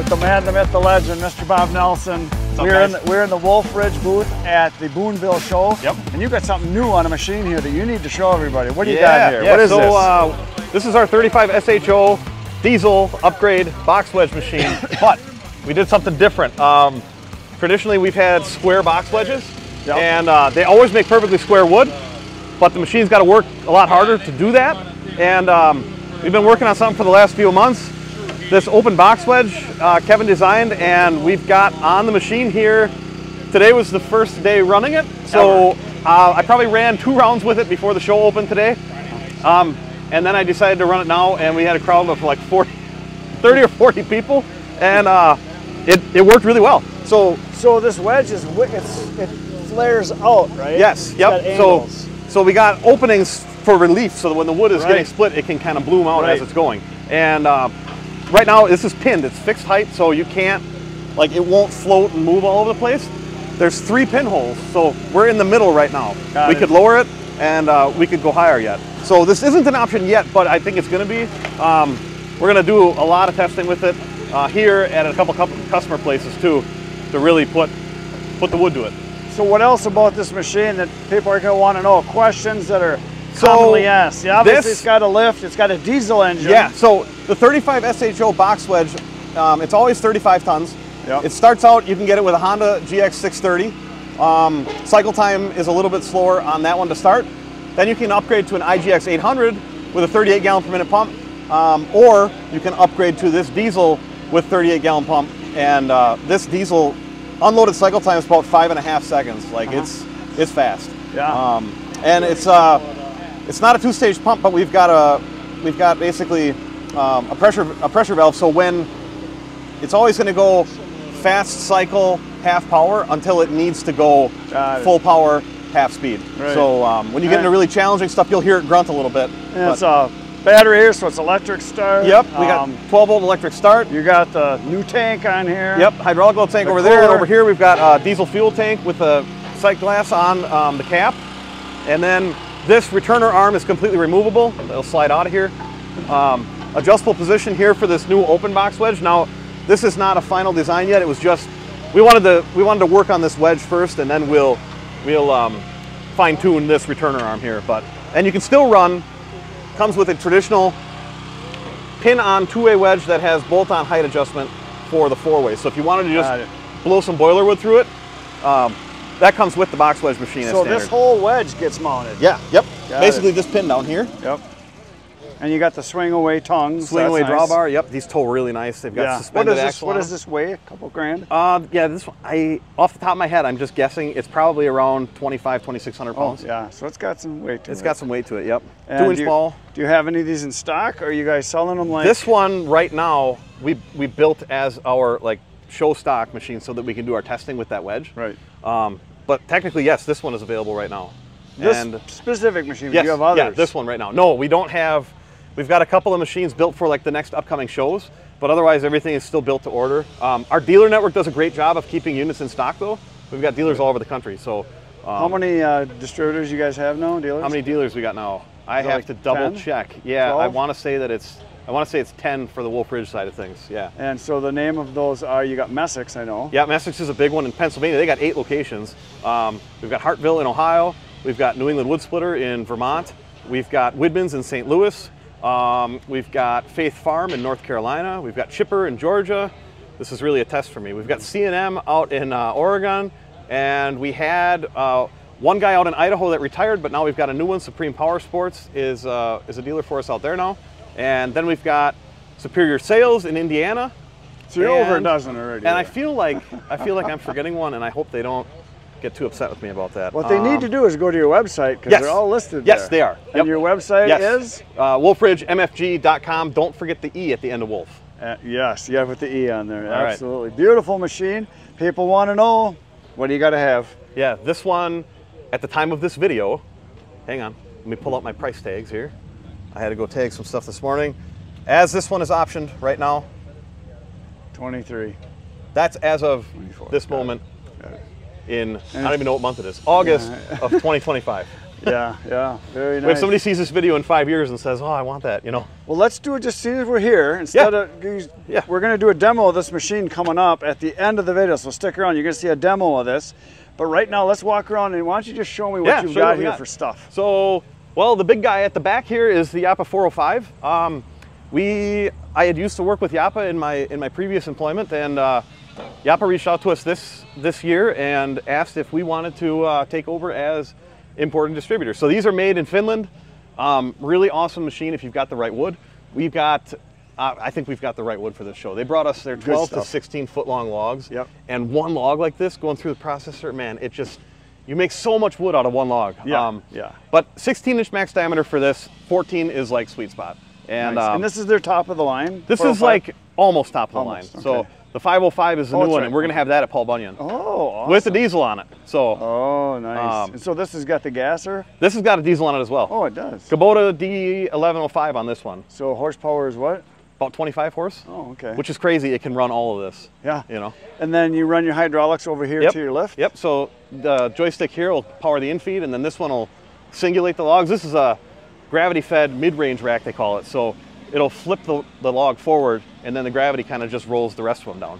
with the man, the myth, the legend, Mr. Bob Nelson. We're in the Wolfe Ridge booth at the Boonville show. Yep. And you got something new on a machine here that you need to show everybody. What do you got here? What is this? This is our 35 SHO diesel upgrade box wedge machine, but we did something different. Traditionally, we've had square box wedges, and they always make perfectly square wood, but the machine's got to work a lot harder to do that. And we've been working on something for the last few months. This open box wedge Kevin designed, and we've got on the machine here. Today was the first day running it, so I probably ran 2 rounds with it before the show opened today. And then I decided to run it now, and we had a crowd of like 30 or 40 people, and it worked really well. So this wedge is it flares out, right? Yes. Yep. So we got openings for relief, so that when the wood is getting split, it can kind of bloom out as it's going. And right now this is pinned. It's fixed height, so you can't, like, it won't float and move all over the place. There's 3 pinholes, so we're in the middle right now. We could lower it, and we could go higher yet. So this isn't an option yet, but I think it's going to be. We're going to do a lot of testing with it here at a couple customer places too, to really put the wood to it. So what else about this machine that people are going to want to know? Questions that are commonly asked. Yeah, obviously it's got a lift. It's got a diesel engine. Yeah. So the 35 SHO box wedge, it's always 35 tons. Yep. It starts out, you can get it with a Honda GX 630. Cycle time is a little bit slower on that one to start. Then you can upgrade to an IGX 800 with a 38 gallon per minute pump, or you can upgrade to this diesel with 38 gallon pump. And this diesel unloaded cycle time is about 5.5 seconds. Like it's fast. Yeah. And it's not a 2-stage pump, but we've got basically a pressure valve. So when it's always going to go fast cycle, half power until it needs to go full power, half speed. Right. So when you get into really challenging stuff, you'll hear it grunt a little bit. And it's a battery here, so it's electric start. Yep, we got 12-volt electric start. You got the new tank on here. Yep, hydraulic oil tank over there. And over here we've got a diesel fuel tank with a sight glass on the cap. And then this returner arm is completely removable. It'll slide out of here. Adjustable position here for this new open box wedge. Now, this is not a final design yet. It was just, we wanted to work on this wedge first, and then we'll fine tune this returner arm here. And you can still run. Comes with a traditional pin-on 2-way wedge that has bolt-on height adjustment for the 4-way. So if you wanted to just blow some boiler wood through it, that comes with the box wedge machine. So this whole wedge gets mounted. Yeah. Yep. Basically this pin down here. Yep. And you got the swing-away tongues. Swing-away drawbar. Yep. These tow really nice. They've got suspended axle. What does this weigh? A couple grand? Yeah. This one, off the top of my head, I'm just guessing it's probably around 2,600 pounds. Oh, yeah. So it's got some weight to it. It's got some weight to it. Yep. And 2-inch ball. Do you have any of these in stock, or are you guys selling them? Like this one right now, we built as our show stock machine so that we can do our testing with that wedge. Right. But technically, yes, this one is available right now. This specific machine. Yes, do you have others? Yeah, this one right now. No, we don't have. We've got a couple of machines built for the next upcoming shows, but otherwise everything is still built to order. Our dealer network does a great job of keeping units in stock though. We've got dealers all over the country. So how many distributors you guys have now, dealers? How many dealers we got now? I have to double check. Yeah, 12? I want to say it's 10 for the Wolfe Ridge side of things. Yeah. And so the name of those are, you got Messick's, I know. Yeah, Messick's is a big one in Pennsylvania. They got 8 locations. We've got Hartville in Ohio. We've got New England Wood Splitter in Vermont. We've got Widman's in St. Louis. We've got Faith Farm in North Carolina. We've got Chipper in Georgia. This is really a test for me. We've got C&M out in Oregon, and we had one guy out in Idaho that retired, but now we've got a new one. Supreme Power Sports is a dealer for us out there now. And then we've got Superior Sales in Indiana. So you're over a dozen already. And I feel like I'm forgetting one, and I hope they don't get too upset with me about that. What they need to do is go to your website, because they're all listed there. Yes, they are. And your website is? WolfeRidgeMFG.com. Don't forget the E at the end of Wolf. Yes, you have with the E on there. All absolutely. Right. Beautiful machine. People want to know, what do you got to have? Yeah, this one, at the time of this video, hang on, let me pull out my price tags here. I had to go tag some stuff this morning. As this one is optioned right now. 23. That's as of 24. this moment. In, I don't even know what month it is, August of 2025. Yeah, very nice. If somebody sees this video in 5 years and says, oh, I want that, you know. Well, let's do it just see if we're here. Instead of, we're going to do a demo of this machine coming up at the end of the video, so stick around. You're going to see a demo of this. But right now, let's walk around, and why don't you just show me what you've got here for stuff. So, well, the big guy at the back here is the Yappa 405. I had used to work with Yappa in my previous employment, and Yappa reached out to us this year and asked if we wanted to take over as import and distributor. So these are made in Finland. Really awesome machine if you've got the right wood. We've got, I think we've got the right wood for this show. They brought us their 12 to 16 foot long logs. Yep. And one log like this going through the processor, man, it just, you make so much wood out of one log. But 16-inch max diameter for this, 14 is like sweet spot. And, nice. And this is their top of the line? This is like almost top of the line. Okay. So the 505 is the new one, and we're going to have that at Paul Bunyan. Oh, awesome. With the diesel on it. So. Oh, nice. And so this has got the gasser? This has got a diesel on it as well. Oh, it does. Kubota D1105 on this one. So horsepower is what? About 25 horse. Oh, okay. Which is crazy. It can run all of this. Yeah. You know. And then you run your hydraulics over here to your lift? Yep. So the joystick here will power the infeed, and then this one will singulate the logs. This is a gravity-fed mid-range rack, they call it. So it'll flip the log forward, and then the gravity kind of just rolls the rest of them down.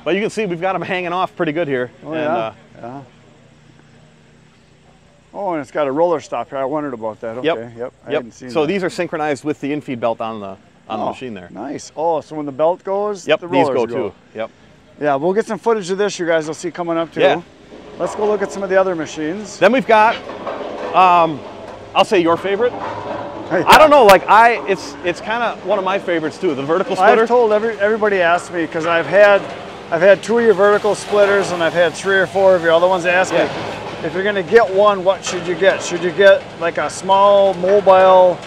But you can see we've got them hanging off pretty good here. Oh, yeah. Oh, and it's got a roller stop here. I wondered about that. Okay. Yep. I hadn't seen so that. these are synchronized with the infeed belt on the machine there. Nice. Oh, so when the belt goes, the rollers these go too. Yep. Yeah, we'll get some footage of this. You guys will see coming up too. Yeah. Let's go look at some of the other machines. Then we've got, I'll say your favorite. I don't know, like it's kind of one of my favorites too, the vertical splitter. I've told everybody asked me, because I've had 2 of your vertical splitters and I've had 3 or 4 of your other ones ask me, if you're gonna get one, what should you get? Should you get like a small, mobile,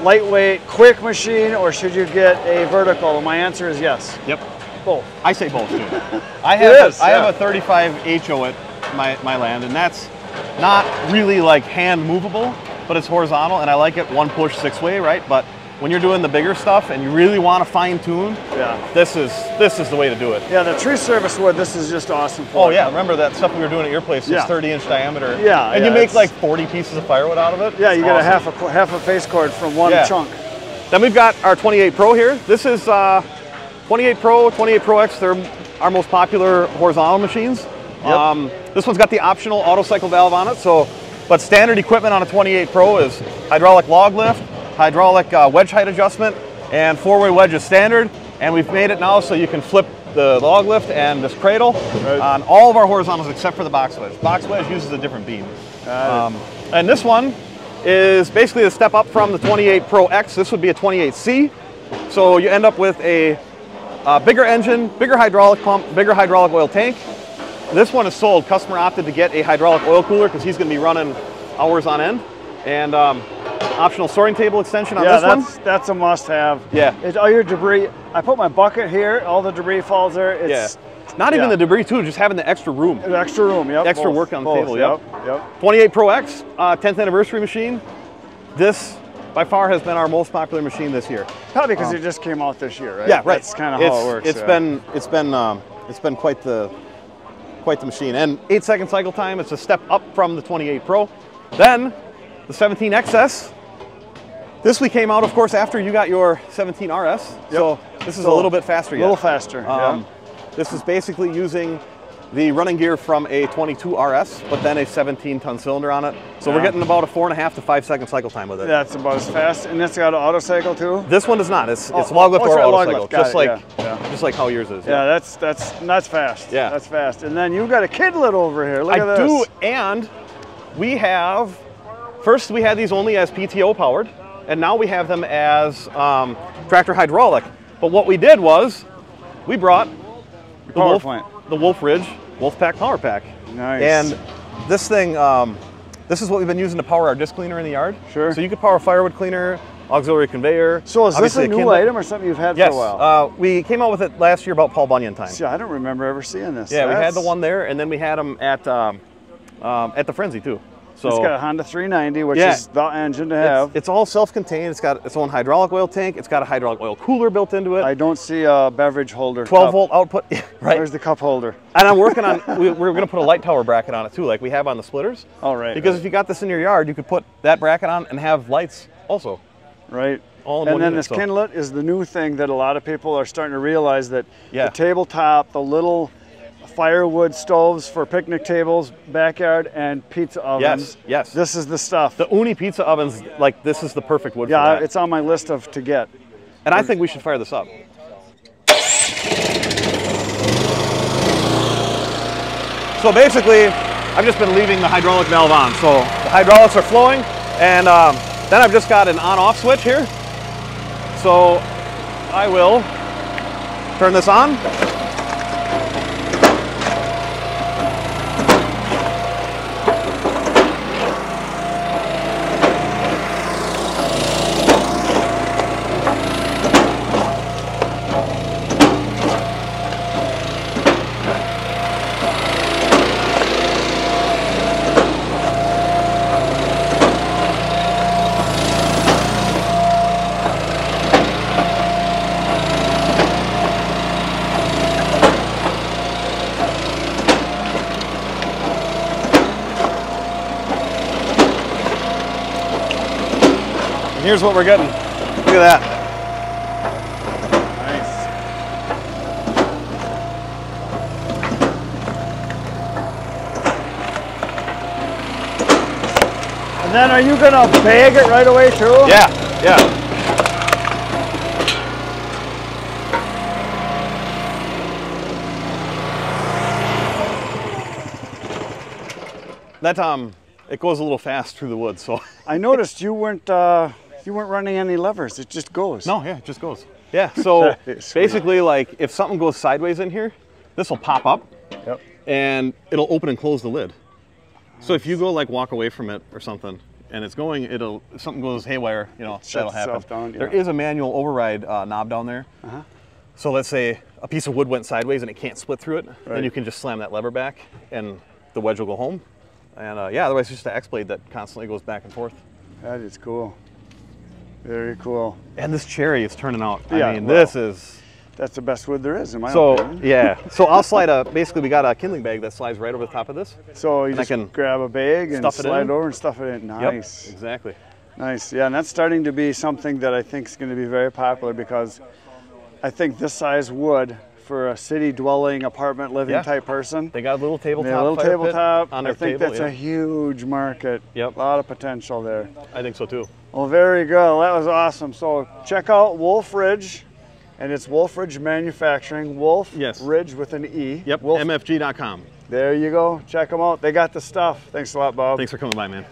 lightweight, quick machine, or should you get a vertical? And my answer is yes. Yep. Both. I say both too. I have a 35 HO at my land, and that's not really like hand movable, but it's horizontal, and I like it 1 push 6-way, right? But when you're doing the bigger stuff and you really want to fine tune, this is the way to do it. Yeah, the tree service wood, this is just awesome for. Oh yeah, remember that stuff we were doing at your place was 30-inch diameter. Yeah, and you make like 40 pieces of firewood out of it. Yeah, you get awesome. half a face cord from one chunk. Then we've got our 28 Pro here. This is 28 Pro, 28 Pro X. They're our most popular horizontal machines. This one's got the optional auto cycle valve on it. But standard equipment on a 28 Pro is hydraulic log lift, hydraulic wedge height adjustment, and 4-way wedge is standard. And we've made it now so you can flip the log lift and this cradle on all of our horizontals except for the box wedge. Box wedge uses a different beam. And this one is basically a step up from the 28 Pro X. This would be a 28C. So you end up with a bigger engine, bigger hydraulic pump, bigger hydraulic oil tank. This one is sold. Customer opted to get a hydraulic oil cooler because he's going to be running hours on end. And optional sorting table extension on this one. That's a must-have. Yeah. It's all your debris. I put my bucket here. All the debris falls there. It's, Not even the debris too, just having the extra room. The extra room, Extra work on the table, Yep. 28 Pro X, 10th anniversary machine. This by far has been our most popular machine this year. Probably because it just came out this year, right? Yeah, right. That's kind of how it works. It's been quite the machine. And 8-second cycle time. It's a step up from the 28 Pro. Then the 17 XS. This we came out, of course, after you got your 17 RS. So this is a little bit faster yet. A little faster. This is basically using the running gear from a 22 RS, but then a 17-ton cylinder on it. So we're getting about a 4.5 to 5-second cycle time with it. That's about as fast. And it's got an auto cycle too? This one does not. It's log lift or auto cycle, just like how yours is. Yeah, that's fast. Yeah, that's fast. And then you've got a kidlet over here. Look at this. I do, and we have. First, we had these only as PTO powered, and now we have them as tractor hydraulic. But what we did was, we brought the Wolfe Ridge Wolfpack Power Pack. Nice. And this thing, this is what we've been using to power our disc cleaner in the yard. Sure. So you could power firewood cleaner, auxiliary conveyor. So is this a new item or something you've had for a while? Yes. We came out with it last year about Paul Bunyan time. See, I don't remember ever seeing this. Yeah, we had the one there, and then we had them at the Frenzy too. So it's got a Honda 390, which yeah, is the engine to have. It's all self-contained. It's got its own hydraulic oil tank. It's got a hydraulic oil cooler built into it. I don't see a beverage holder. 12-volt output, right? Where's the cup holder? And I'm working on, we're going to put a light tower bracket on it too, like we have on the splitters. Oh, right. Because if you got this in your yard, you could put that bracket on and have lights also. Right. All in and one then unit, this so. Kindlet is the new thing that a lot of people are starting to realize, that Yeah. the tabletop, the little firewood stoves for picnic tables, backyard, and pizza ovens. Yes. This is the stuff. The Uni pizza ovens, like this is the perfect wood for Yeah, that. it's on my list of to get. And I think we should fire this up. So basically, I've just been leaving the hydraulic valve on. So the hydraulics are flowing, and then I've just got an on-off switch here. So I will turn this on. And here's what we're getting. Look at that. Nice. And then are you gonna bag it right away too? Yeah. That it goes a little fast through the wood, so. I noticed you weren't running any levers. It just goes. No, yeah, it just goes. Yeah, so basically, like, if something goes sideways in here, this will pop up, Yep. and it'll open and close the lid. So if you go, like, walk away from it or something, and it's going, if something goes haywire, you know, that'll happen. itself down, yeah. There is a manual override knob down there. So let's say a piece of wood went sideways and it can't split through it, then you can just slam that lever back, and the wedge will go home. And yeah, otherwise it's just an X blade that constantly goes back and forth. That is cool. Very cool. And this cherry is turning out. Yeah, I mean, well, this is. That's the best wood there is, in my So opinion. yeah, so I'll slide basically we got a kindling bag that slides right over the top of this. So you And I just can grab a bag and stuff it slide in. it over and stuff it in. Nice. Yep, exactly. Nice. Yeah, and that's starting to be something that I think is going to be very popular, because I think this size wood for a city dwelling, apartment living type person. They got a little tabletop. A little fire pit tabletop. on their I think table, that's a huge market. Yep. A lot of potential there. I think so too. Well, very good. Well, that was awesome. So check out Wolfe Ridge, and it's Wolfe Ridge Manufacturing. Wolfe Ridge with an E. Yep. Wolfe. MFG.com. There you go. Check them out. They got the stuff. Thanks a lot, Bob. Thanks for coming by, man.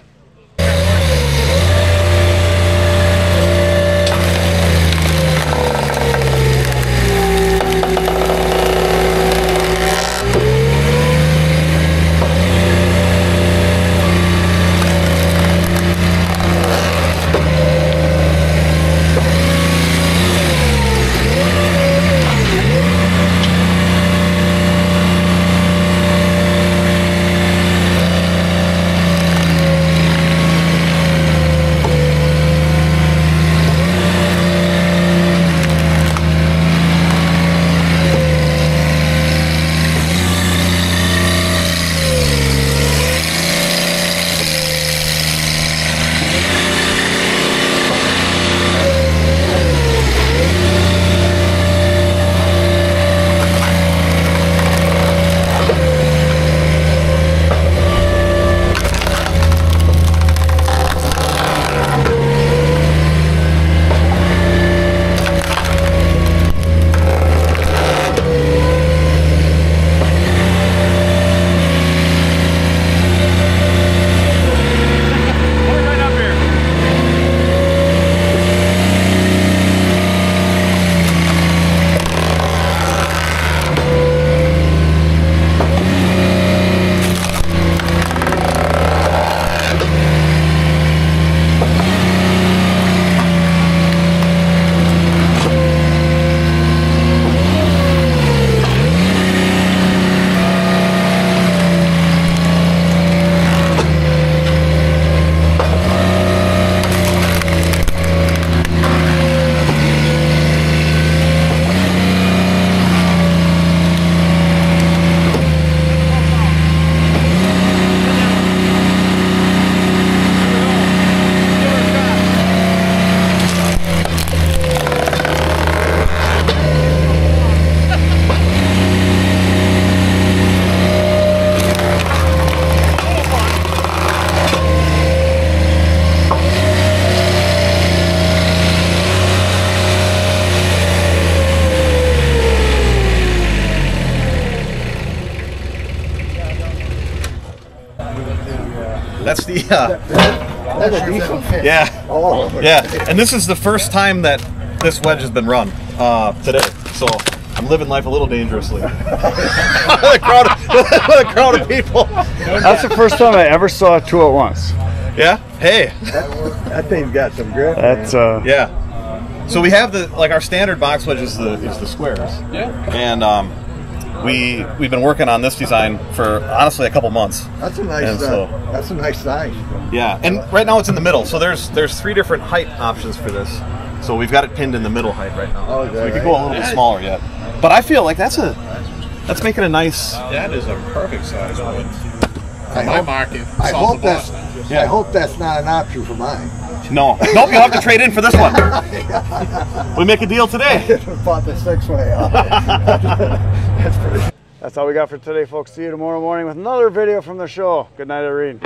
That's the That's a diesel fit. yeah. Oh, Yeah, and this is the first time that this wedge has been run today. So I'm living life a little dangerously. With a crowd of people. That's the first time I ever saw two at once. Yeah. Hey. that thing's got some grip. That's Yeah. So we have our standard box wedge is the squares. Yeah. And we've been working on this design for honestly a couple months. That's a nice. That's a nice size. Yeah, and right now it's in the middle. So there's 3 different height options for this. So we've got it pinned in the middle height right now. Oh, so we could go a little bit smaller yet. But I feel like that's making a nice. That is a perfect size wood. I My hope- market. I south hope of that's. Boston. I hope that's not an option for mine. No, nope. You'll have to trade in for this one. We make a deal today. Bought the 6-way. That's pretty. all we got for today, folks. See you tomorrow morning with another video from the show. Good night, Irene.